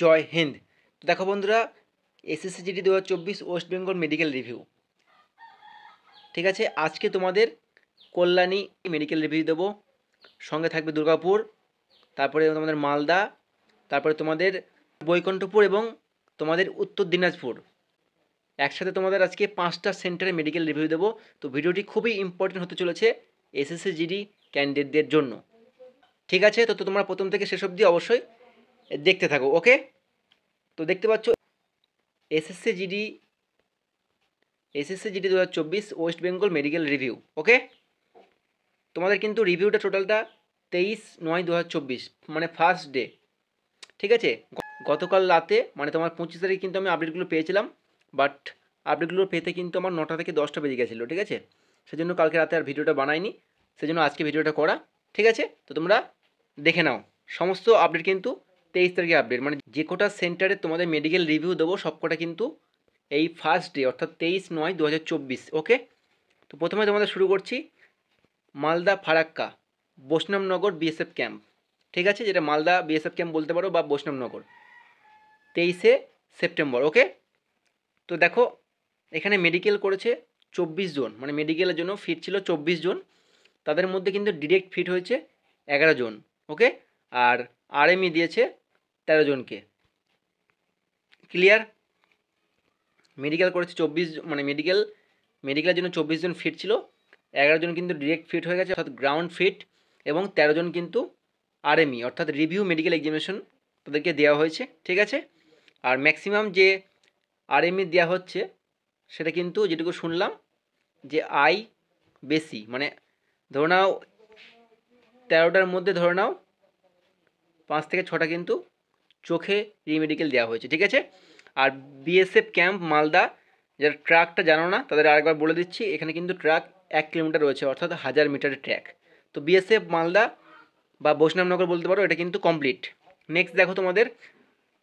জয় হিন্দ। তো দেখো বন্ধুরা, SSC GD 2024 West Bengal medical review, ঠিক আছে। আজকে তোমাদের কল্যাণী মেডিকেল রিভিউ দেবো, সঙ্গে থাকবে দুর্গাপুর, তারপরে তোমাদের মালদা, তারপরে তোমাদের বৈকুণ্ঠপুর এবং তোমাদের উত্তর দিনাজপুর। একসাথে তোমাদের আজকে 5টা সেন্টারে মেডিকেল রিভিউ দেবো। তো ভিডিওটি খুবই ইম্পর্টেন্ট হতে চলেছে এসএসসি জিডি ক্যান্ডিডেটদের জন্য, ঠিক আছে। তো তোমরা প্রথম থেকে শেষ অবধি অবশ্যই দেখতে থাকো, ওকে। তো দেখতে পাচ্ছ SSC GD 2024 West Bengal medical review, okay. তোমাদের কিন্তু রিভিউটা টোটালটা 23/9/2024 মানে ফার্স্ট ডে, ঠিক আছে। গতকাল রাতে মানে তোমার 25 তারিখ কিন্তু আমি আপডেটগুলো পেয়েছিলাম, বাট আপডেটগুলো পেতে কিন্তু আমার 9টা থেকে 10টা বেজে গেছিলো, ঠিক আছে। সেজন্য কালকে রাতে আর ভিডিওটা বানাইনি, সেজন্য আজকে ভিডিওটা করা, ঠিক আছে। তো তোমরা দেখে নাও, সমস্ত আপডেট কিন্তু 23 তারিখে আপডেট, মানে যে কটা সেন্টারে তোমাদের মেডিকেল রিভিউ দেবো সব কটা কিন্তু এই ফার্স্ট ডে অর্থাৎ 23/9/2024, ওকে। তো প্রথমে তোমাদের শুরু করছি মালদা ফারাক্কা বৈষ্ণবনগর বিএসএফ ক্যাম্প, ঠিক আছে, যেটা মালদা বিএসএফ ক্যাম্প বলতে পারো বা বৈষ্ণবনগর, 23শে সেপ্টেম্বর, ওকে। তো দেখো এখানে মেডিকেল করেছে 24 জন, মানে মেডিকেলের জন্য ফিট ছিল 24 জন, তাদের মধ্যে কিন্তু ডিরেক্ট ফিট হয়েছে 11 জন, ওকে। আর আরএমই দিয়েছে 13 জনকে, ক্লিয়ার। মেডিকেল করেছে 24, মানে মেডিকেলের জন্য 24 জন ফিট ছিল, 11 জন কিন্তু ডিরেক্ট ফিট হয়ে গেছে অর্থাৎ গ্রাউন্ড ফিট, এবং 13 জন কিন্তু আরএমই অর্থাৎ রিভিউ মেডিকেল এক্সামিনেশন তাদেরকে দেওয়া হয়েছে, ঠিক আছে। আর ম্যাক্সিমাম যে আরএমই দেওয়া হচ্ছে সেটা কিন্তু যেটুকু শুনলাম যে আই বেশি, মানে ধরে নাও 13টার মধ্যে ধরে নাও 5 থেকে 6টা কিন্তু চোখে রিমেডিকেল দেওয়া হয়েছে, ঠিক আছে। আর বিএসএফ ক্যাম্প মালদা, যারা ট্র্যাকটা জানো না তাদের আরেকবার বলে দিচ্ছি, এখানে কিন্তু ট্র্যাক 1 কিলোমিটার রয়েছে অর্থাৎ 1000 মিটারের ট্র্যাক। তো বিএসএফ মালদা বা বৈষ্ণবনগর বলতে পারো, এটা কিন্তু কমপ্লিট। নেক্সট দেখো তোমাদের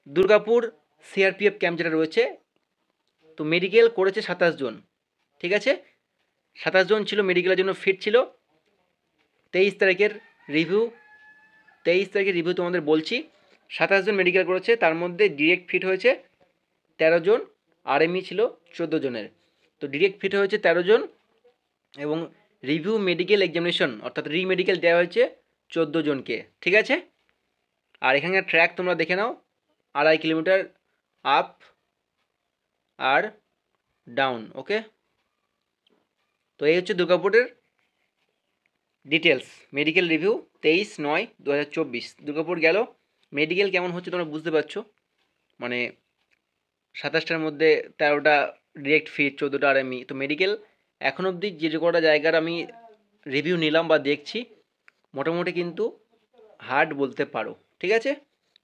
দুর্গাপুর সিআরপিএফ ক্যাম্প যেটা রয়েছে, তো মেডিকেল করেছে 27 জন, ঠিক আছে। 27 জন ছিল মেডিকেলের জন্য ফিট ছিল। 23 তারিখের রিভিউ তোমাদের বলছি, 27 জন মেডিকেল করেছে, তার মধ্যে ডিরেক্ট ফিট হয়েছে 13 জন, আরএমই ছিল 14 জনের। তো ডিরেক্ট ফিট হয়েছে 13 জন এবং রিভিউ মেডিকেল এক্সামিনেশন অর্থাৎ রিমেডিকেল দেওয়া হয়েছে 14 জনকে, ঠিক আছে। আর এখানকার ট্র্যাক তোমরা দেখে নাও, 2.5 কিলোমিটার আপ আর ডাউন, ওকে। তো এই হচ্ছে দুর্গাপুরের ডিটেলস মেডিকেল রিভিউ 23/9/2024। দুর্গাপুর গেল, মেডিকেল কেমন হচ্ছে তোমরা বুঝতে পারছো, মানে 27টার মধ্যে 13টা ডিরেক্ট ফিট, 14টা আরএমই। তো মেডিকেল এখন অবধি যে কটা জায়গার আমি রিভিউ নিলাম বা দেখছি, মোটামুটি কিন্তু হার্ড বলতে পারো, ঠিক আছে,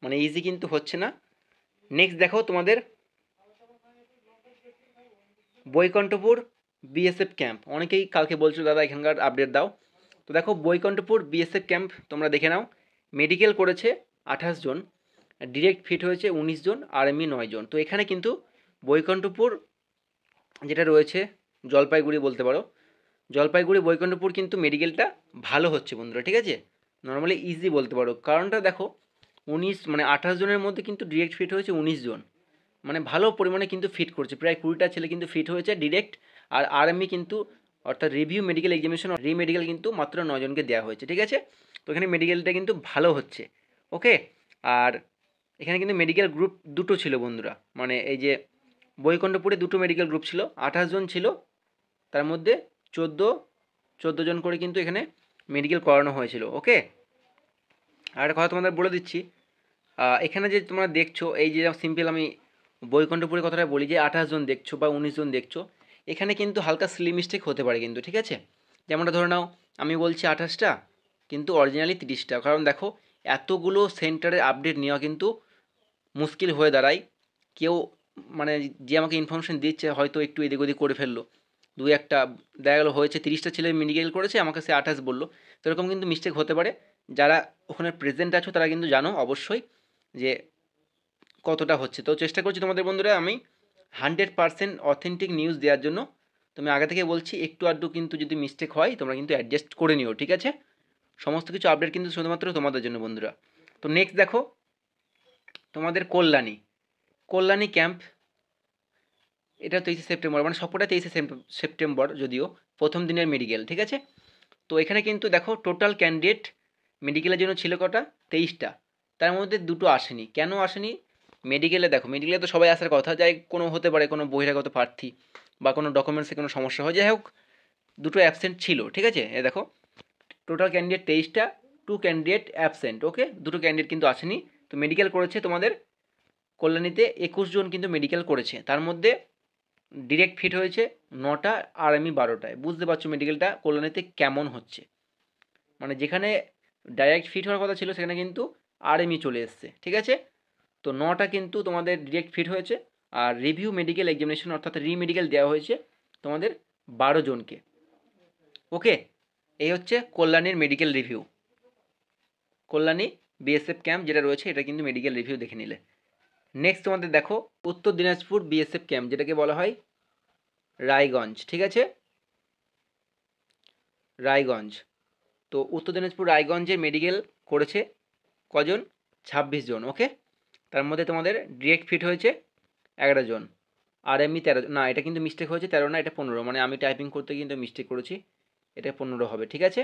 মানে ইজি কিন্তু হচ্ছে না। নেক্সট দেখো তোমাদের বৈকুণ্ঠপুর বিএসএফ ক্যাম্প, অনেকেই কালকে বলছো দাদা এখানকার আপডেট দাও। তো দেখো বৈকুণ্ঠপুর বিএসএফ ক্যাম্প তোমরা দেখে নাও, মেডিকেল করেছে 28 জন, ডিরেক্ট ফিট হয়েছে 19 জন, আরএমই 9 জন। তো এখানে কিন্তু বৈকুণ্ঠপুর যেটা রয়েছে জলপাইগুড়ি বলতে পারো, জলপাইগুড়ি বৈকুণ্ঠপুর কিন্তু মেডিকেলটা ভালো হচ্ছে বন্ধুরা, ঠিক আছে, নর্মালি ইজি বলতে পারো। কারণটা দেখো 19 মানে 28 জনের মধ্যে কিন্তু ডিরেক্ট ফিট হয়েছে 19 জন, মানে ভালো পরিমাণে কিন্তু ফিট করছে, প্রায় 20টা ছেলে কিন্তু ফিট হয়েছে ডিরেক্ট। আর আরএমই কিন্তু অর্থাৎ রিভিউ মেডিকেল এক্সামিনেশন রিমেডিকেল কিন্তু মাত্র 9 জনকে দেওয়া হয়েছে, ঠিক আছে। তো এখানে মেডিকেলটা কিন্তু ভালো হচ্ছে, ওকে। আর এখানে কিন্তু মেডিকেল গ্রুপ দুটো ছিল বন্ধুরা, মানে এই যে বৈকুণ্ঠপুরে দুটো মেডিকেল গ্রুপ ছিল, 28 জন ছিল, তার মধ্যে 14 জন করে কিন্তু এখানে মেডিকেল করানো হয়েছিল, ওকে। আর একটা কথা তোমাদের বলে দিচ্ছি, এখানে যে তোমরা দেখছো এই যে সিম্পল আমি বৈকুণ্ঠপুরের কথাটা বলি যে 28 জন দেখছো বা 19 জন দেখছো, এখানে কিন্তু হালকা স্লিপ মিস্টেক হতে পারে কিন্তু, ঠিক আছে। যেমনটা ধরে নাও আমি বলছি 28টা কিন্তু অরিজিনালি 30টা, কারণ দেখো এতগুলো সেন্টারের আপডেট নেওয়া কিন্তু মুশকিল হয়ে দাঁড়ায়। কেউ মানে যে আমাকে ইনফরমেশন দিচ্ছে হয়তো একটু এদিক ওদিক করে ফেললো, দু একটা দেখা গেলো হয়েছে 30টা ছেলে মেডিকেল করেছে, আমাকে সে 28 বললো, তো এরকম কিন্তু মিস্টেক হতে পারে। যারা ওখানে প্রেজেন্ট আছো তারা কিন্তু জানো অবশ্যই যে কতটা হচ্ছে। তো চেষ্টা করছি তোমাদের বন্ধুরা আমি 100% অথেন্টিক নিউজ দেওয়ার জন্য। তুমি আগে থেকে বলছি একটু আধটু কিন্তু যদি মিস্টেক হয় তোমরা কিন্তু অ্যাডজাস্ট করে নিও, ঠিক আছে। সমস্ত কিছু আপডেট কিন্তু শুধুমাত্র তোমাদের জন্য বন্ধুরা। তো নেক্সট দেখো তোমাদের কল্যাণী ক্যাম্প, এটা 23শে সেপ্টেম্বর, মানে সবকটা 23শে সেপ্টেম্বর, যদিও প্রথম দিনের মেডিকেল, ঠিক আছে। তো এখানে কিন্তু দেখো টোটাল ক্যান্ডিডেট মেডিকেলের জন্য ছিল কটা, 23টা। তার মধ্যে দুটো আসেনি। কেন আসেনি? মেডিকেলে দেখো, মেডিকেলে তো সবাই আসার কথা, যাই কোনো হতে পারে কোনো বহিরাগত প্রার্থী বা কোনো ডকুমেন্টসে কোনো সমস্যা হয়, যাই হোক দুটো অ্যাবসেন্ট ছিল, ঠিক আছে। এ দেখো টোটাল ক্যান্ডিডেট 23টা, 2 ক্যান্ডিডেট অ্যাবসেন্ট, ওকে, দুটো ক্যান্ডিডেট কিন্তু আসেনি। তো মেডিকেল করেছে তোমাদের কল্যাণীতে 21 জন কিন্তু মেডিকেল করেছে, তার মধ্যে ডিরেক্ট ফিট হয়েছে 9টা আর আমি 12টায়। বুঝতে পারছো মেডিকেলটা কল্যাণীতে কেমন হচ্ছে, মানে যেখানে ডাইরেক্ট ফিট হওয়ার কথা ছিল সেখানে কিন্তু আরএমই চলে এসছে, ঠিক আছে। তো 9টা কিন্তু তোমাদের ডিরেক্ট ফিট হয়েছে, আর রিভিউ মেডিকেল এক্সামিনেশন অর্থাৎ রিমেডিকেল দেওয়া হয়েছে তোমাদের 12 জনকে, ওকে। এই হচ্ছে কল্যাণীর medical review, Kalyani BSF camp যেটা রয়েছে এটা কিন্তু মেডিকেল রিভিউ দেখে নিলে। নেক্সট তোমাদের দেখো উত্তর দিনাজপুর বিএসএফ ক্যাম্প, যেটাকে বলা হয় রায়গঞ্জ, ঠিক আছে, রায়গঞ্জ। তো উত্তর দিনাজপুর রায়গঞ্জের মেডিকেল করেছে কজন, 26 জন, ওকে। তার মধ্যে তোমাদের ডিরেক্ট ফিট হয়েছে 11 জন, আর এমনি 13, না এটা কিন্তু মিস্টেক হয়েছে, 13 না এটা 15, মানে আমি টাইপিং করতে কিন্তু মিস্টেক করেছি, এটা 15 হবে, ঠিক আছে।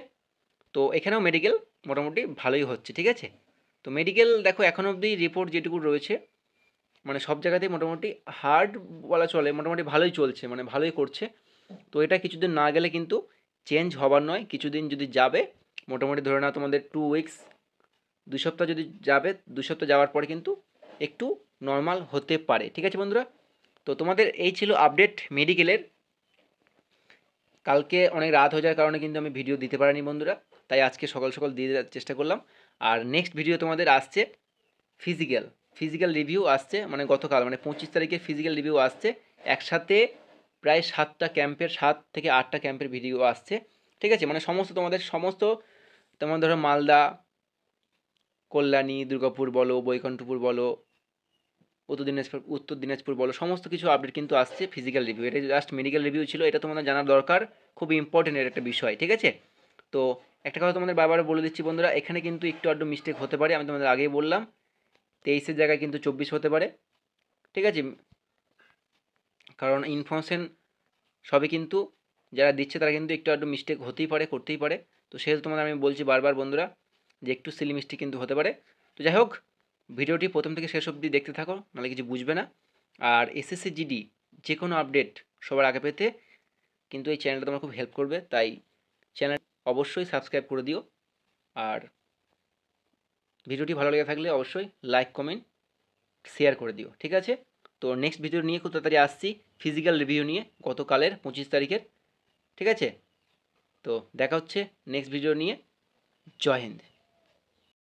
তো এখানেও মেডিকেল মোটামুটি ভালোই হচ্ছে, ঠিক আছে। তো মেডিকেল দেখো এখন অবধি রিপোর্ট যেটুকু রয়েছে, মানে সব জায়গাতেই মোটামুটি হার্ড বলা চলে, মোটামুটি ভালোই চলছে, মানে ভালোই করছে। তো এটা কিছুদিন না গেলে কিন্তু চেঞ্জ হবার নয়, কিছুদিন যদি যাবে, মোটামুটি ধরে নাও তোমাদের 2 উইকস, 2 সপ্তাহ যদি যাবে, 2 সপ্তাহ যাওয়ার পরে কিন্তু একটু নর্মাল হতে পারে, ঠিক আছে বন্ধুরা। তো তোমাদের এই ছিল আপডেট মেডিকেলের। কালকে অনেক রাত হয়ে যাওয়ার কারণে কিন্তু আমি ভিডিও দিতে পারিনি বন্ধুরা, তাই আজকে সকাল সকাল দিয়ে দেওয়ার চেষ্টা করলাম। আর নেক্সট ভিডিও তোমাদের আসছে ফিজিক্যাল, ফিজিক্যাল রিভিউ আসছে, মানে গতকাল মানে 25 তারিখে ফিজিক্যাল রিভিউ আসছে। একসাথে প্রায় 7টা ক্যাম্পের, 7 থেকে 8টা ক্যাম্পের ভিডিও আসছে, ঠিক আছে। মানে সমস্ত তোমার ধরো মালদা, কল্যাণী, দুর্গাপুর বলো, বৈকুণ্ঠপুর বলো, উত্তর দিনাজপুর বলো, সমস্ত কিছু আপডেট কিন্তু আসছে ফিজিক্যাল রিভিউ। এটা জাস্ট মেডিকেল রিভিউ ছিল, এটা তোমাদের জানার দরকার, খুব ইম্পর্টেন্ট এর একটা বিষয়, ঠিক আছে। তো একটা কথা তোমাদের বারবার বলে দিচ্ছি বন্ধুরা, এখানে কিন্তু একটু আধটু মিস্টেক হতে পারে, আমি তোমাদের আগেই বললাম, 23-এর জায়গায় কিন্তু 24 হতে পারে, ঠিক আছে। কারণ ইনফরমেশন সবই কিন্তু যারা দিচ্ছে তারা কিন্তু একটু আধটু মিস্টেক হতেই পারে, করতেই পারে। তো সেহেতু তোমাদের আমি বলছি বারবার বন্ধুরা যে একটু সিলি মিস্টেক কিন্তু হতে পারে। তো যাই হোক, ভিডিওটি প্রথম থেকে শেষ অবধি দেখতে থাকো, নাহলে কিছু বুঝবে না। আর এসএসসি জিডি যে কোনো আপডেট সবার আগে পেতে কিন্তু এই চ্যানেলটা তোমার খুব হেল্প করবে, তাই চ্যানেল অবশ্যই সাবস্ক্রাইব করে দিও। আর ভিডিওটি ভালো লেগে থাকলে অবশ্যই লাইক, কমেন্ট, শেয়ার করে দিও, ঠিক আছে। তো নেক্সট ভিডিও নিয়ে খুব তাড়াতাড়ি আসছি, ফিজিক্যাল রিভিউ নিয়ে, গতকালের 25 তারিখের, ঠিক আছে। তো দেখা হচ্ছে নেক্সট ভিডিও নিয়ে। জয় হিন্দ।